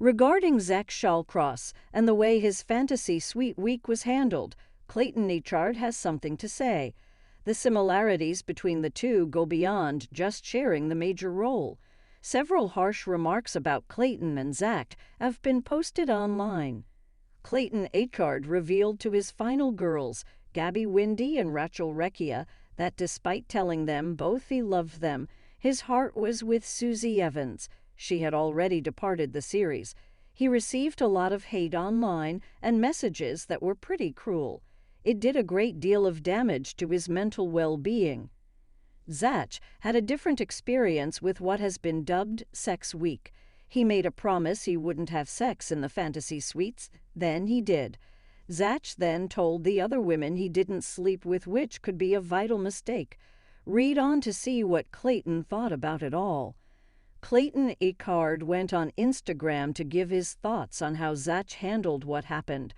Regarding Zach Shallcross and the way his fantasy suite week was handled, Clayton Echard has something to say. The similarities between the two go beyond just sharing the major role. Several harsh remarks about Clayton and Zach have been posted online. Clayton Echard revealed to his final girls, Gabby Windy and Rachel Recchia, that despite telling them both he loved them, his heart was with Susie Evans. She had already departed the series. He received a lot of hate online and messages that were pretty cruel. It did a great deal of damage to his mental well-being. Zach had a different experience with what has been dubbed Sex Week. He made a promise he wouldn't have sex in the fantasy suites, then he did. Zach then told the other women he didn't sleep with, which could be a vital mistake. Read on to see what Clayton thought about it all. Clayton Echard went on Instagram to give his thoughts on how Zach handled what happened.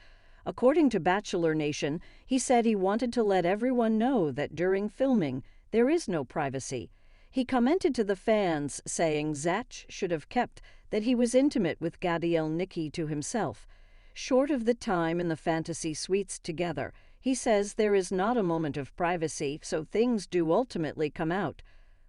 According to Bachelor Nation, he said he wanted to let everyone know that during filming, there is no privacy. He commented to the fans, saying Zach should have kept that he was intimate with Gabrielle Nikki to himself. Short of the time in the fantasy suites together, he says there is not a moment of privacy, so things do ultimately come out.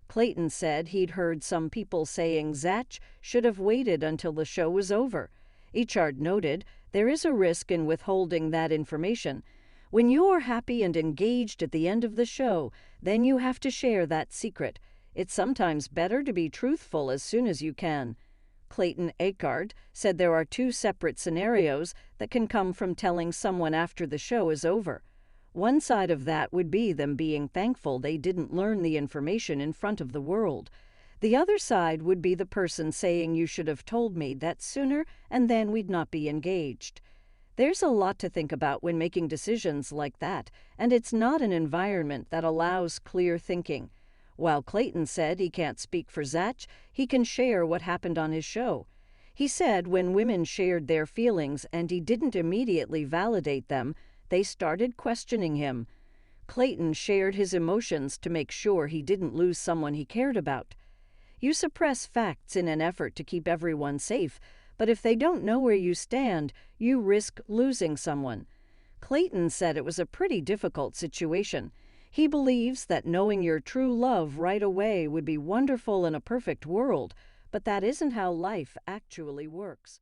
Clayton said he'd heard some people saying Zach should have waited until the show was over. Echard noted there is a risk in withholding that information. When you're happy and engaged at the end of the show, then you have to share that secret. It's sometimes better to be truthful as soon as you can. Clayton Echard said there are two separate scenarios that can come from telling someone after the show is over. One side of that would be them being thankful they didn't learn the information in front of the world. The other side would be the person saying you should have told me that sooner and then we'd not be engaged. There's a lot to think about when making decisions like that, and it's not an environment that allows clear thinking. While Clayton said he can't speak for Zach, he can share what happened on his show. He said when women shared their feelings and he didn't immediately validate them, they started questioning him. Clayton shared his emotions to make sure he didn't lose someone he cared about. You suppress facts in an effort to keep everyone safe, but if they don't know where you stand, you risk losing someone. Clayton said it was a pretty difficult situation. He believes that knowing your true love right away would be wonderful in a perfect world, but that isn't how life actually works.